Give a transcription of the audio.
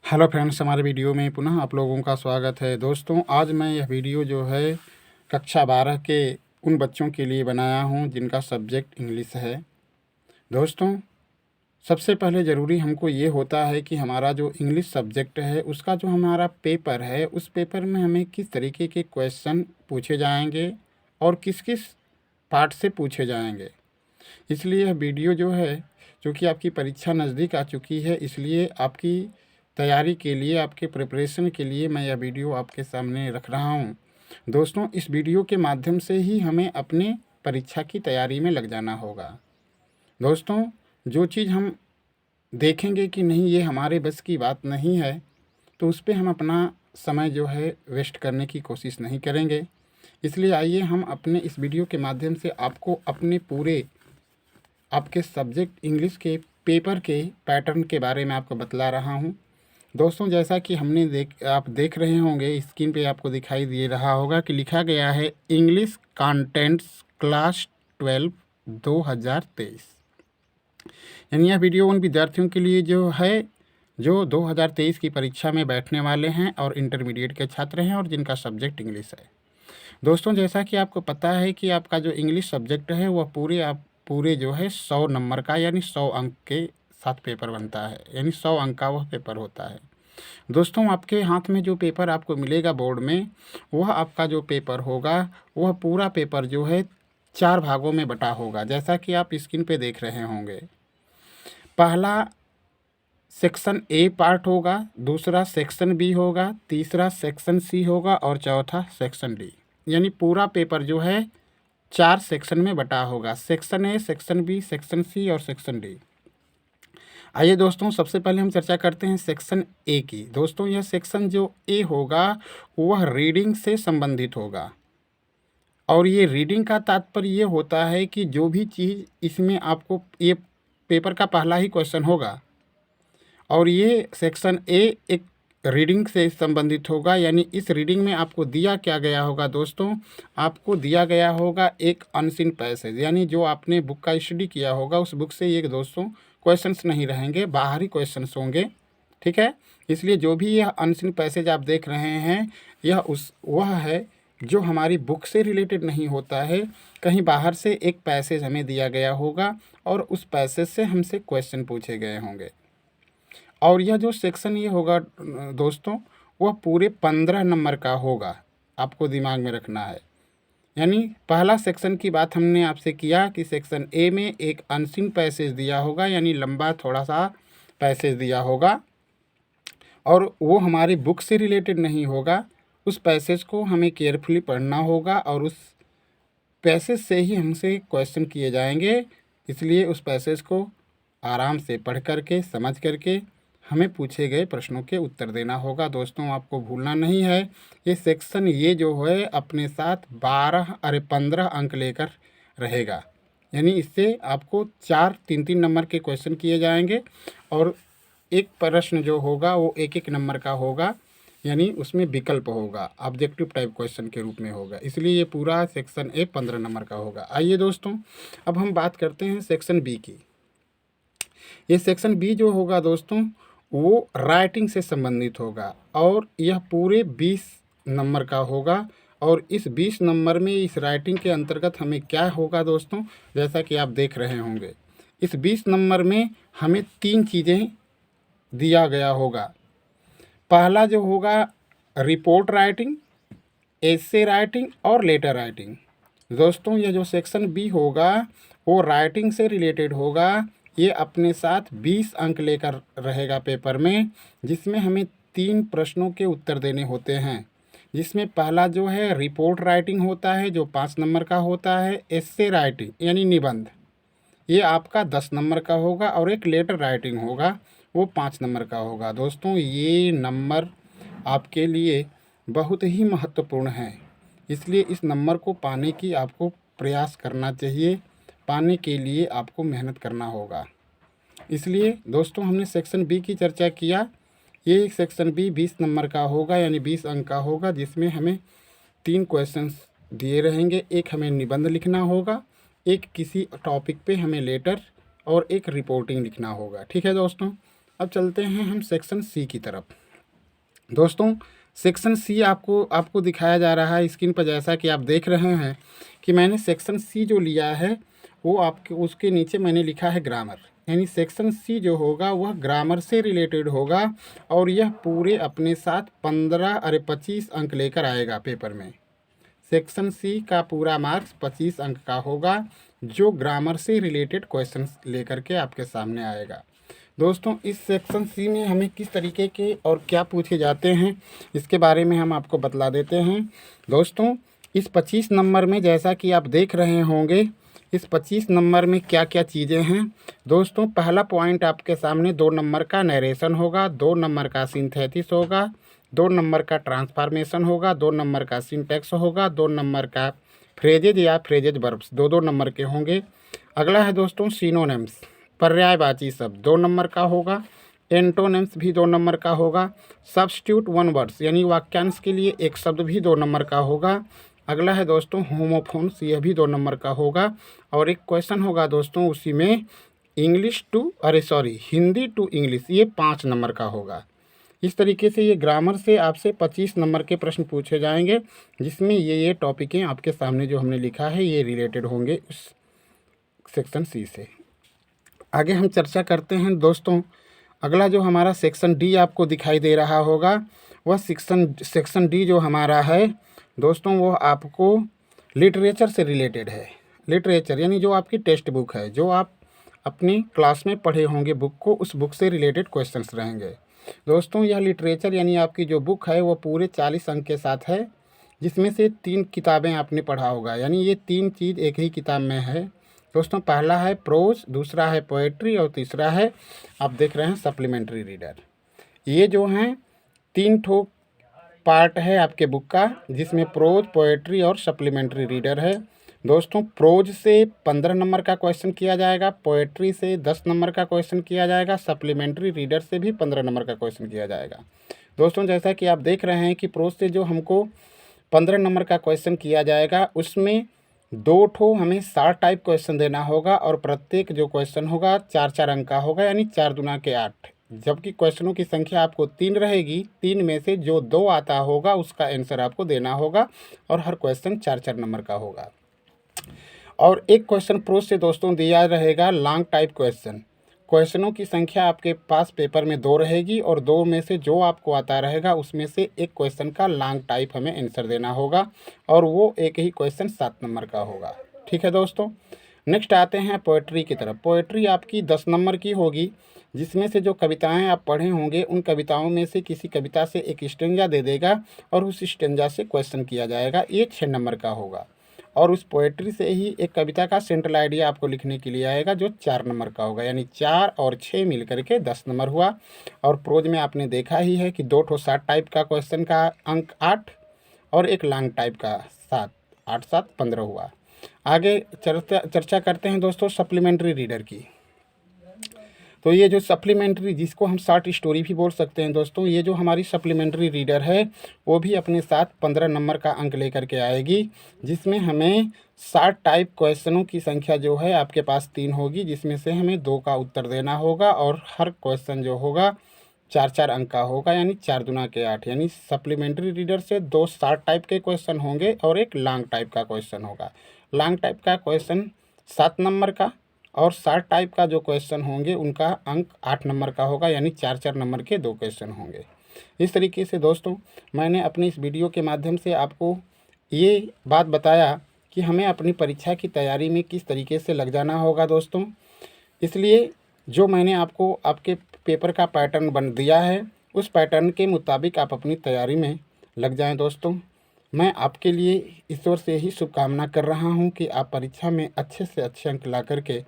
Hello friends, हमारे video में पुनः आप लोगों का स्वागत है। दोस्तों, आज मैं यह वीडियो जो है कक्षा 12 के उन बच्चों के लिए बनाया हूं जिनका सब्जेक्ट इंग्लिश है। दोस्तों, सबसे पहले ज़रूरी हमको ये होता है कि हमारा जो इंग्लिश सब्जेक्ट है उसका जो हमारा पेपर है, उस पेपर में हमें किस तरीके के क्वेश्चन पूछे जाएंगे और किस किस पार्ट से पूछे जाएंगे। इसलिए यह वीडियो जो है, क्योंकि आपकी परीक्षा नज़दीक आ चुकी है, इसलिए आपकी तैयारी के लिए, आपके प्रिपरेशन के लिए मैं यह वीडियो आपके सामने रख रहा हूँ। दोस्तों, इस वीडियो के माध्यम से ही हमें अपने परीक्षा की तैयारी में लग जाना होगा। दोस्तों, जो चीज़ हम देखेंगे कि नहीं ये हमारे बस की बात नहीं है, तो उस पे हम अपना समय जो है वेस्ट करने की कोशिश नहीं करेंगे। इसलिए आइए हम अपने इस वीडियो के माध्यम से आपको अपने पूरे आपके सब्जेक्ट इंग्लिश के पेपर के पैटर्न के बारे में आपको बतला रहा हूँ। दोस्तों, जैसा कि आप देख रहे होंगे, स्क्रीन पे आपको दिखाई दे रहा होगा कि लिखा गया है इंग्लिश कंटेंट्स क्लास 12 2023। यानी यह वीडियो उन विद्यार्थियों के लिए जो 2023 की परीक्षा में बैठने वाले हैं और इंटरमीडिएट के छात्र हैं और जिनका सब्जेक्ट इंग्लिश है। दोस्तों, जैसा कि आपको पता है कि आपका जो इंग्लिश सब्जेक्ट है वह पूरे जो है 100 नंबर का यानी 100 अंक के साथ पेपर बनता है, यानी 100 अंक का वह पेपर होता है। दोस्तों, आपके हाथ में जो पेपर आपको मिलेगा बोर्ड में, वह आपका जो पेपर होगा, वह पूरा पेपर जो है 4 भागों में बटा होगा, जैसा कि आप स्क्रीन पे देख रहे होंगे। पहला सेक्शन ए पार्ट होगा, दूसरा सेक्शन बी होगा, तीसरा सेक्शन सी होगा और चौथा सेक्शन डी। यानी पूरा पेपर जो है 4 सेक्शन में बटा होगा, section A, section B, section C और सेक्शन डी। आइए दोस्तों, सबसे पहले हम चर्चा करते हैं सेक्शन ए की। दोस्तों, यह सेक्शन जो ए होगा वह रीडिंग से संबंधित होगा, और ये रीडिंग का तात्पर्य ये होता है कि जो भी चीज़ इसमें आपको, ये पेपर का पहला ही क्वेश्चन होगा और ये सेक्शन ए एक रीडिंग से संबंधित होगा। यानी इस रीडिंग में आपको दिया क्या गया होगा दोस्तों, आपको दिया गया होगा एक अनसीन पैसेज, यानी जो आपने बुक का स्टडी किया होगा उस बुक से ये दोस्तों क्वेश्चंस नहीं रहेंगे, बाहरी क्वेश्चंस होंगे। ठीक है, इसलिए जो भी यह अनसीन पैसेज आप देख रहे हैं, वह है जो हमारी बुक से रिलेटेड नहीं होता है। कहीं बाहर से एक पैसेज हमें दिया गया होगा और उस पैसेज से हमसे क्वेश्चन पूछे गए होंगे। और यह जो सेक्शन ये होगा दोस्तों, वह पूरे 15 नंबर का होगा, आपको दिमाग में रखना है। यानी पहला सेक्शन की बात हमने आपसे किया कि सेक्शन ए में एक अनसीन पैसेज दिया होगा, यानी लंबा थोड़ा सा पैसेज दिया होगा और वो हमारी बुक से रिलेटेड नहीं होगा। उस पैसेज को हमें केयरफुली पढ़ना होगा और उस पैसेज से ही हमसे क्वेश्चन किए जाएंगे। इसलिए उस पैसेज को आराम से पढ़ करके, समझ करके हमें पूछे गए प्रश्नों के उत्तर देना होगा। दोस्तों, आपको भूलना नहीं है, ये सेक्शन ये जो है अपने साथ 15 अंक लेकर रहेगा। यानी इससे आपको 3-3 नंबर के क्वेश्चन किए जाएंगे और एक प्रश्न जो होगा वो 1-1 नंबर का होगा, यानी उसमें विकल्प होगा, ऑब्जेक्टिव टाइप क्वेश्चन के रूप में होगा। इसलिए ये पूरा सेक्शन ए 15 नंबर का होगा। आइए दोस्तों, अब हम बात करते हैं सेक्शन बी की। ये सेक्शन बी जो होगा दोस्तों, वो राइटिंग से संबंधित होगा और यह पूरे 20 नंबर का होगा। और इस 20 नंबर में इस राइटिंग के अंतर्गत हमें क्या होगा दोस्तों, जैसा कि आप देख रहे होंगे, इस 20 नंबर में हमें 3 चीज़ें दिया गया होगा। पहला जो होगा रिपोर्ट राइटिंग, एसे राइटिंग और लेटर राइटिंग। दोस्तों, यह जो सेक्शन बी होगा वो राइटिंग से रिलेटेड होगा। ये अपने साथ 20 अंक लेकर रहेगा पेपर में, जिसमें हमें 3 प्रश्नों के उत्तर देने होते हैं। जिसमें पहला जो है रिपोर्ट राइटिंग होता है जो 5 नंबर का होता है। एसे राइटिंग यानी निबंध, ये आपका 10 नंबर का होगा और एक लेटर राइटिंग होगा वो 5 नंबर का होगा। दोस्तों, ये नंबर आपके लिए बहुत ही महत्वपूर्ण है, इसलिए इस नंबर को पाने की आपको प्रयास करना चाहिए, पाने के लिए आपको मेहनत करना होगा। इसलिए दोस्तों, हमने सेक्शन बी की चर्चा किया। ये सेक्शन बी 20 नंबर का होगा, यानी 20 अंक का होगा, जिसमें हमें 3 क्वेश्चंस दिए रहेंगे। एक हमें निबंध लिखना होगा, एक किसी टॉपिक पे हमें लेटर और एक रिपोर्टिंग लिखना होगा। ठीक है दोस्तों, अब चलते हैं हम सेक्शन सी की तरफ। दोस्तों सेक्शन सी आपको दिखाया जा रहा है स्क्रीन पर, जैसा कि आप देख रहे हैं कि मैंने सेक्शन सी जो लिया है वो आपके उसके नीचे मैंने लिखा है ग्रामर, यानी सेक्शन सी जो होगा वह ग्रामर से रिलेटेड होगा और यह पूरे अपने साथ 25 अंक लेकर आएगा पेपर में। सेक्शन सी का पूरा मार्क्स 25 अंक का होगा जो ग्रामर से रिलेटेड क्वेश्चंस लेकर के आपके सामने आएगा। दोस्तों इस सेक्शन सी में हमें किस तरीके के और क्या पूछे जाते हैं इसके बारे में हम आपको बतला देते हैं। दोस्तों इस 25 नंबर में जैसा कि आप देख रहे होंगे, इस 25 नंबर में क्या क्या चीज़ें हैं। दोस्तों पहला पॉइंट आपके सामने 2 नंबर का नरेशन होगा, 2 नंबर का सिंथेसिस होगा, 2 नंबर का ट्रांसफॉर्मेशन होगा, 2 नंबर का सिंटैक्स होगा, 2 नंबर का फ्रेजेज या फ्रेजेज वर्ब्स 2-2 नंबर के होंगे। अगला है दोस्तों सिनोनिम्स, पर्यायवाची शब्द 2 नंबर का होगा। एंटोनिम्स भी 2 नंबर का होगा। सब्स्टिट्यूट वन वर्ड्स यानी वाक्यांश के लिए एक शब्द भी 2 नंबर का होगा। अगला है दोस्तों होमोफोन्स, यह भी 2 नंबर का होगा। और एक क्वेश्चन होगा दोस्तों उसी में हिंदी टू इंग्लिश, ये 5 नंबर का होगा। इस तरीके से ये ग्रामर से आपसे 25 नंबर के प्रश्न पूछे जाएंगे, जिसमें ये टॉपिकें आपके सामने जो हमने लिखा है ये रिलेटेड होंगे उस सेक्शन सी से। आगे हम चर्चा करते हैं दोस्तों। अगला जो हमारा सेक्शन डी आपको दिखाई दे रहा होगा वह सेक्शन डी जो हमारा है दोस्तों वो आपको लिटरेचर से रिलेटेड है। लिटरेचर यानी जो आपकी टेक्स्ट बुक है, जो आप अपनी क्लास में पढ़े होंगे बुक को, उस बुक से रिलेटेड क्वेश्चंस रहेंगे। दोस्तों यह लिटरेचर यानी आपकी जो बुक है वो पूरे 40 अंक के साथ है, जिसमें से 3 किताबें आपने पढ़ा होगा, यानी ये 3 चीज़ एक ही किताब में है। दोस्तों पहला है प्रोज, दूसरा है पोएट्री और तीसरा है आप देख रहे हैं सप्लीमेंट्री रीडर। ये जो हैं 3 ठो पार्ट है आपके बुक का, जिसमें प्रोज, पोएट्री और सप्लीमेंट्री रीडर है। दोस्तों प्रोज से 15 नंबर का क्वेश्चन किया जाएगा, पोएट्री से 10 नंबर का क्वेश्चन किया जाएगा, सप्लीमेंट्री रीडर से भी 15 नंबर का क्वेश्चन किया जाएगा। दोस्तों जैसा कि आप देख रहे हैं कि प्रोज से जो हमको 15 नंबर का क्वेश्चन किया जाएगा उसमें 2 ठो हमें 60 टाइप क्वेश्चन देना होगा और प्रत्येक जो क्वेश्चन होगा 4-4 अंक का होगा, यानी 4 दूना के 8। जबकि क्वेश्चनों की संख्या आपको 3 रहेगी, 3 में से जो 2 आता होगा उसका आंसर आपको देना होगा और हर क्वेश्चन 4-4 नंबर का होगा। और एक क्वेश्चन प्रोज से दोस्तों दिया रहेगा लॉन्ग टाइप क्वेश्चन। क्वेश्चनों की संख्या आपके पास पेपर में 2 रहेगी और 2 में से जो आपको आता रहेगा उसमें से एक क्वेश्चन का लॉन्ग टाइप हमें आंसर देना होगा और वो एक ही क्वेश्चन 7 नंबर का होगा। ठीक है दोस्तों, नेक्स्ट आते हैं पोएट्री की तरफ। पोएट्री आपकी 10 नंबर की होगी, जिसमें से जो कविताएं आप पढ़े होंगे उन कविताओं में से किसी कविता से एक स्टेंजा दे देगा और उस स्टेंजा से क्वेश्चन किया जाएगा, ये 6 नंबर का होगा। और उस पोएट्री से ही एक कविता का सेंट्रल आइडिया आपको लिखने के लिए आएगा जो 4 नंबर का होगा, यानी 4 और 6 मिल करके 10 नंबर हुआ। और प्रोज में आपने देखा ही है कि 2 ठो 60 टाइप का क्वेश्चन का अंक 8 और एक लॉन्ग टाइप का 7, 8 7 15 हुआ। आगे चर्चा करते हैं दोस्तों सप्लीमेंट्री रीडर की। तो ये जो सप्लीमेंट्री, जिसको हम शॉर्ट स्टोरी भी बोल सकते हैं दोस्तों, ये जो हमारी सप्लीमेंट्री रीडर है वो भी अपने साथ 15 नंबर का अंक लेकर के आएगी, जिसमें हमें 60 टाइप क्वेश्चनों की संख्या जो है आपके पास 3 होगी, जिसमें से हमें 2 का उत्तर देना होगा और हर क्वेश्चन जो होगा 4-4 अंक का होगा, यानी 4 दूना के 8। यानी सप्लीमेंट्री रीडर से 2 शॉर्ट टाइप के क्वेश्चन होंगे और एक लॉन्ग टाइप का क्वेश्चन होगा। लॉन्ग टाइप का क्वेश्चन 7 नंबर का और 60 टाइप का जो क्वेश्चन होंगे उनका अंक 8 नंबर का होगा, यानी 4-4 नंबर के 2 क्वेश्चन होंगे। इस तरीके से दोस्तों मैंने अपनी इस वीडियो के माध्यम से आपको ये बात बताया कि हमें अपनी परीक्षा की तैयारी में किस तरीके से लग जाना होगा दोस्तों। इसलिए जो मैंने आपको आपके पेपर का पैटर्न बन दिया है उस पैटर्न के मुताबिक आप अपनी तैयारी में लग जाएं दोस्तों। मैं आपके लिए ईश्वर से ही शुभकामना कर रहा हूं कि आप परीक्षा में अच्छे से अच्छे अंक ला करके